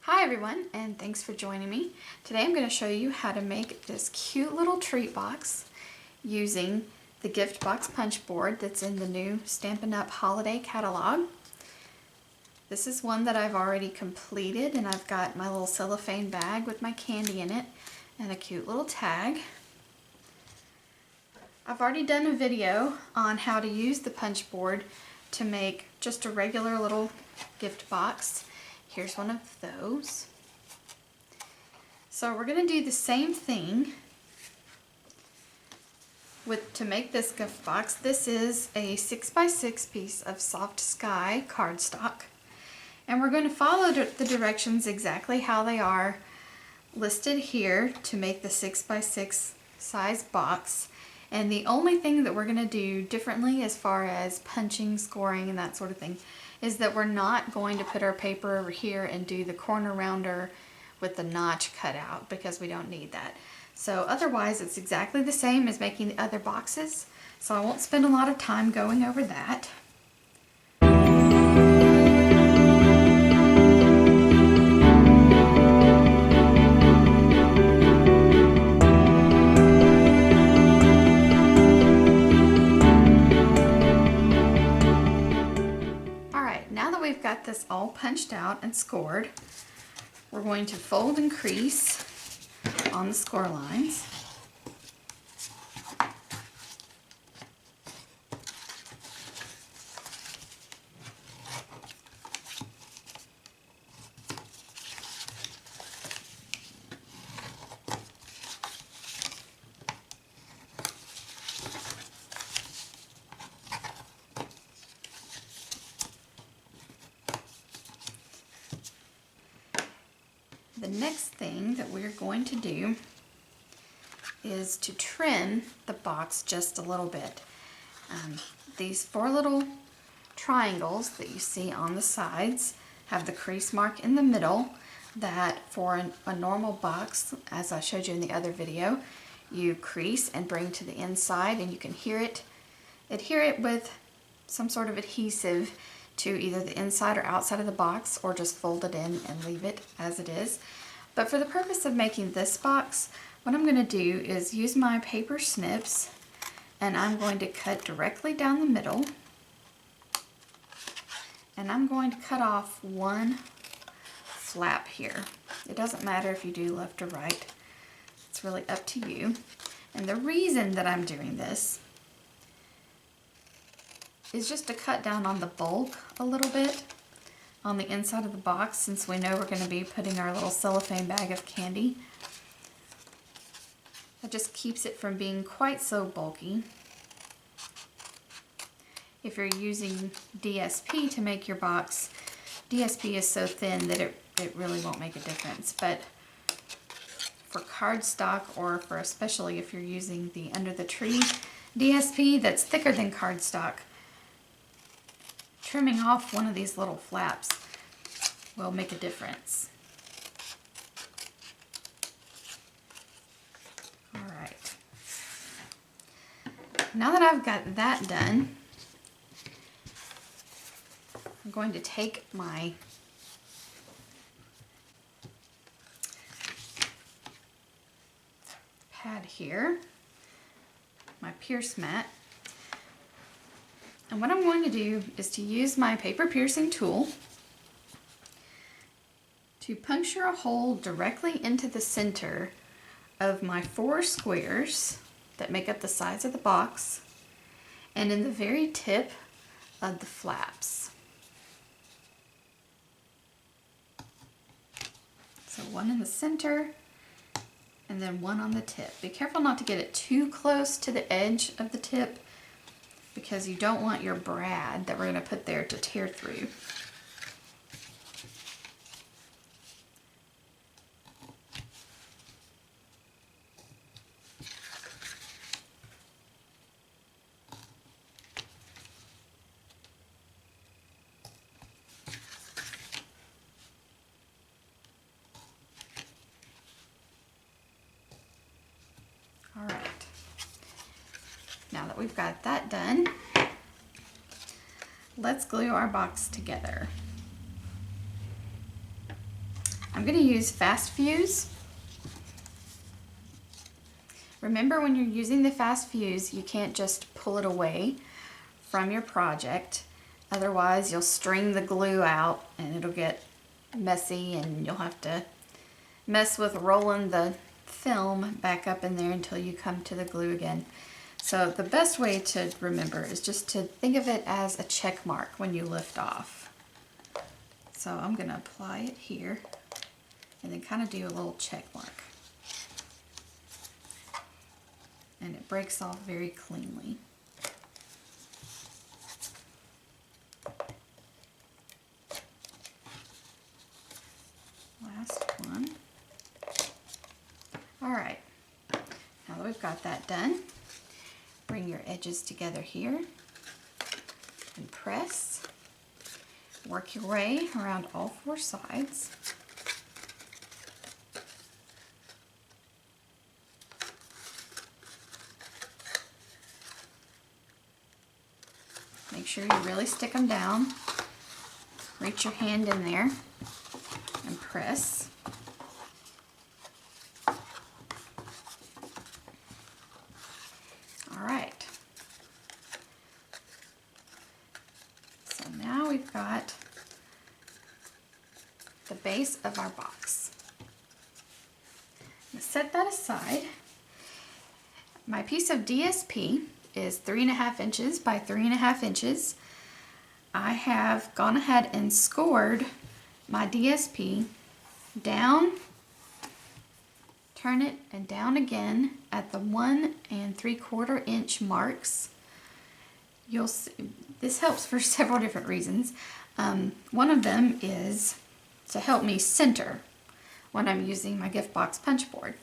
Hi everyone, and thanks for joining me. Today I'm going to show you how to make this cute little treat box using the gift box punch board that's in the new Stampin' Up! Holiday catalog. This is one that I've already completed, and I've got my little cellophane bag with my candy in it and a cute little tag. I've already done a video on how to use the punch board to make just a regular little gift box. Here's one of those. So we're going to do the same thing to make this gift box. This is a 6x6 piece of soft sky cardstock, and we're going to follow the directions exactly how they are listed here to make the 6x6 size box. And the only thing that we're going to do differently as far as punching, scoring, and that sort of thing is that we're not going to put our paper over here and do the corner rounder with the notch cut out, because we don't need that. So otherwise it's exactly the same as making the other boxes, so I won't spend a lot of time going over that. Now that we've got this all punched out and scored, we're going to fold and crease on the score lines. The next thing that we're going to do is to trim the box just a little bit. These 4 little triangles that you see on the sides have the crease mark in the middle that for a normal box, as I showed you in the other video, you crease and bring to the inside, and you can adhere it with some sort of adhesive to either the inside or outside of the box, or just fold it in and leave it as it is. But for the purpose of making this box, what I'm going to do is use my paper snips, and I'm going to cut directly down the middle, and I'm going to cut off one flap here. It doesn't matter if you do left or right, it's really up to you. And the reason that I'm doing this is just to cut down on the bulk a little bit on the inside of the box, since we know we're going to be putting our little cellophane bag of candy. That just keeps it from being quite so bulky. If you're using DSP to make your box, DSP is so thin that it really won't make a difference. But for cardstock, or for especially if you're using the under the tree DSP that's thicker than cardstock, trimming off one of these little flaps will make a difference. All right. Now that I've got that done, I'm going to take my pad here, my pierce mat, and what I'm going to do is to use my paper piercing tool to puncture a hole directly into the center of my 4 squares that make up the sides of the box, and in the very tip of the flaps. So one in the center and then one on the tip. Be careful not to get it too close to the edge of the tip, because you don't want your brad that we're going to put there to tear through. All right. Now that we've got that done, let's glue our box together. I'm I'm going to use Fast Fuse. Remember, when you're using the Fast Fuse, you can't just pull it away from your project. Otherwise, you'll string the glue out and it'll get messy and you'll have to mess with rolling the film back up in there until you come to the glue again. So the best way to remember is just to think of it as a check mark when you lift off. So I'm going to apply it here and then kind of do a little check mark. And it breaks off very cleanly. Last one. All right, now that we've got that done, bring your edges together here and press. Work your way around all four sides. Make sure you really stick them down. Reach your hand in there and press. All right. So now we've got the base of our box. I'm going to set that aside. My piece of DSP is 3.5 inches by 3.5 inches. I have gone ahead and scored my DSP down, turn it and down again at the 1 3/4 inch marks. You'll see, this helps for several different reasons. One of them is to help me center when I'm using my gift box punch board.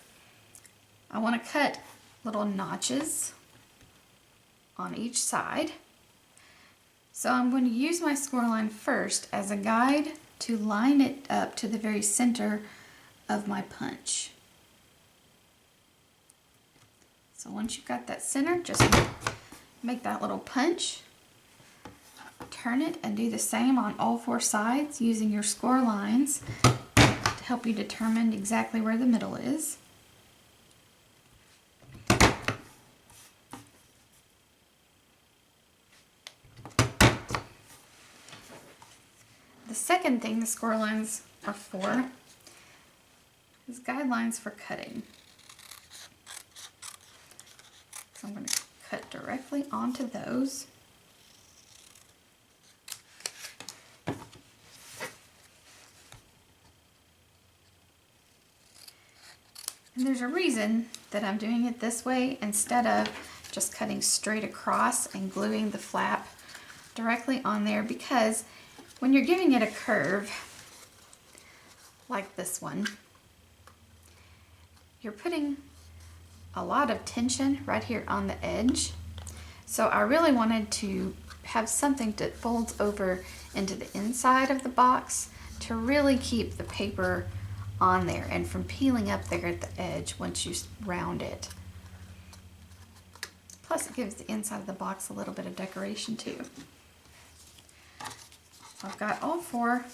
I want to cut little notches on each side. So I'm going to use my score line first as a guide to line it up to the very center of my punch. So once you've got that center, just make that little punch, turn it, and do the same on all four sides using your score lines to help you determine exactly where the middle is. The second thing the score lines are for is guidelines for cutting. So I'm going to cut directly onto those. And there's a reason that I'm doing it this way instead of just cutting straight across and gluing the flap directly on there, because when you're giving it a curve like this one, you're putting a lot of tension right here on the edge. So I really wanted to have something that folds over into the inside of the box to really keep the paper on there and from peeling up there at the edge once you round it. Plus it gives the inside of the box a little bit of decoration too. So I've got all four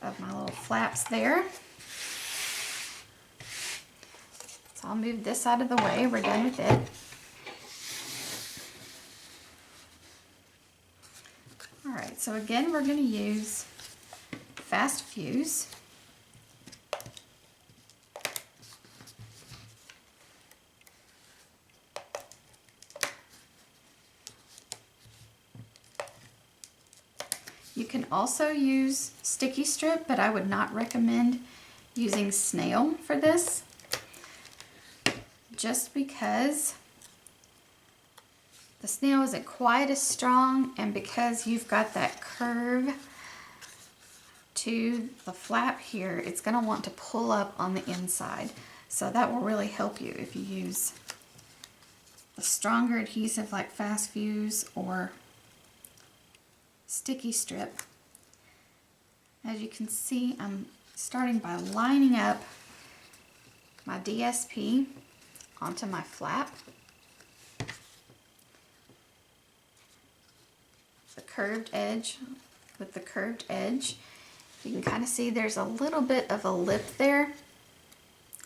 of my little flaps there. So I'll move this out of the way. We're done with it. All right, so again, we're going to use Fast Fuse. You can also use sticky strip, but I would not recommend using snail for this, just because the snail isn't quite as strong, and because you've got that curve to the flap here, it's going to want to pull up on the inside. So that will really help you if you use a stronger adhesive like Fast Fuse or sticky strip. As you can see, I'm starting by lining up my DSP onto my flap. The curved edge with the curved edge. You can kind of see there's a little bit of a lip there,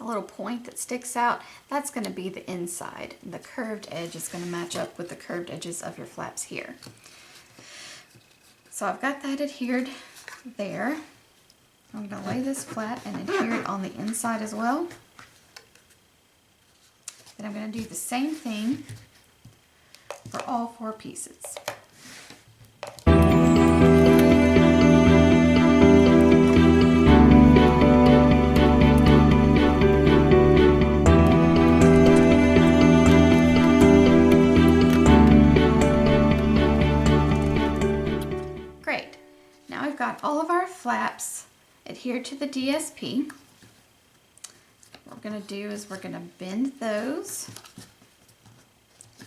a little point that sticks out. That's going to be the inside. The curved edge is going to match up with the curved edges of your flaps here. So I've got that adhered there. I'm going to lay this flat and adhere it on the inside as well. Then I'm going to do the same thing for all 4 pieces. Great. Now we've got all of our flaps adhered to the DSP. What we're going to do is we're going to bend those,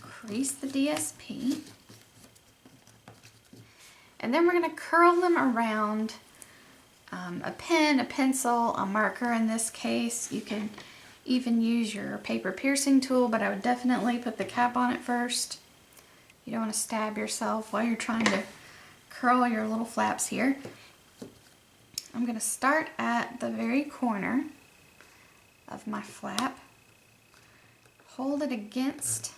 crease the DSP, and then we're going to curl them around a pen, a pencil, a marker in this case. You can even use your paper piercing tool, but I would definitely put the cap on it first. You don't want to stab yourself while you're trying to curl your little flaps here. I'm going to start at the very corner of my flap, hold it against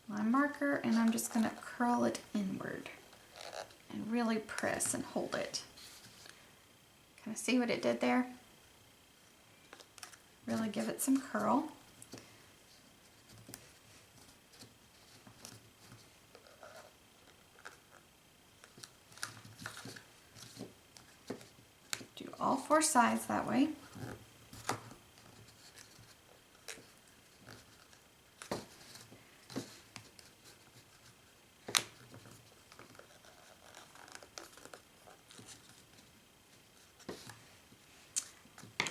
my marker, and I'm just going to curl it inward and really press and hold it. Kind of see what it did there? Really give it some curl. Do all 4 sides that way.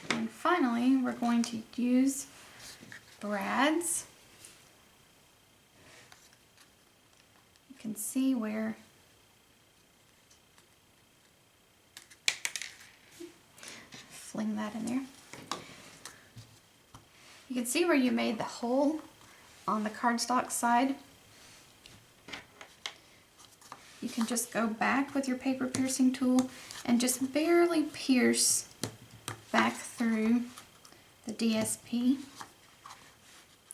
And finally, we're going to use brads. You can see where fling that in there. You can see where you made the hole on the cardstock side. You can just go back with your paper piercing tool and just barely pierce back through the DSP.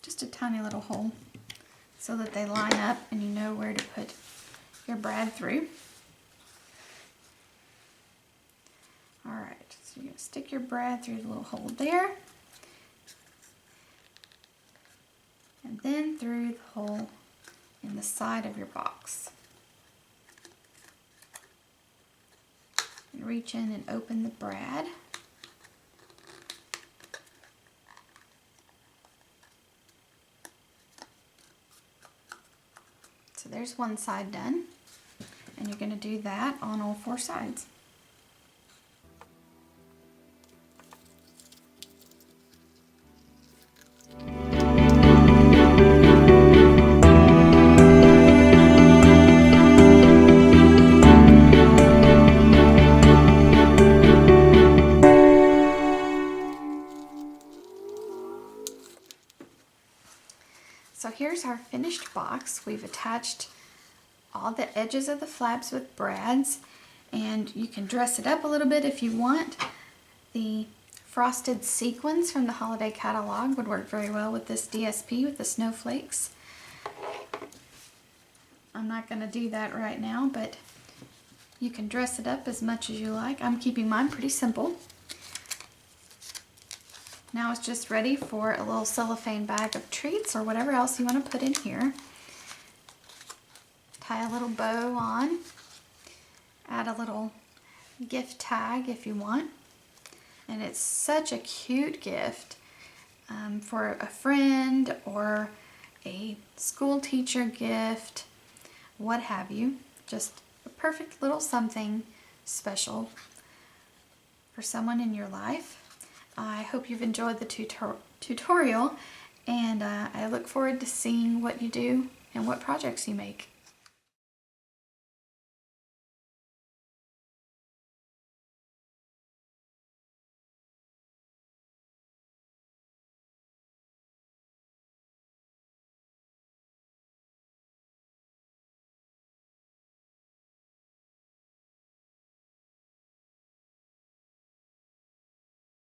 Just a tiny little hole so that they line up and you know where to put your brad through. Alright, so you're going to stick your brad through the little hole there, and then through the hole in the side of your box. And reach in and open the brad. So there's one side done, and you're going to do that on all 4 sides. So here's our finished box. We've attached all the edges of the flaps with brads, and you can dress it up a little bit if you want. The frosted sequins from the holiday catalog would work very well with this DSP with the snowflakes. I'm not going to do that right now, but you can dress it up as much as you like. I'm keeping mine pretty simple. Now it's just ready for a little cellophane bag of treats or whatever else you want to put in here. Tie a little bow on. Add a little gift tag if you want. And it's such a cute gift for a friend or a school teacher gift, what have you. Just a perfect little something special for someone in your life. I hope you've enjoyed the tutorial, and I look forward to seeing what you do and what projects you make.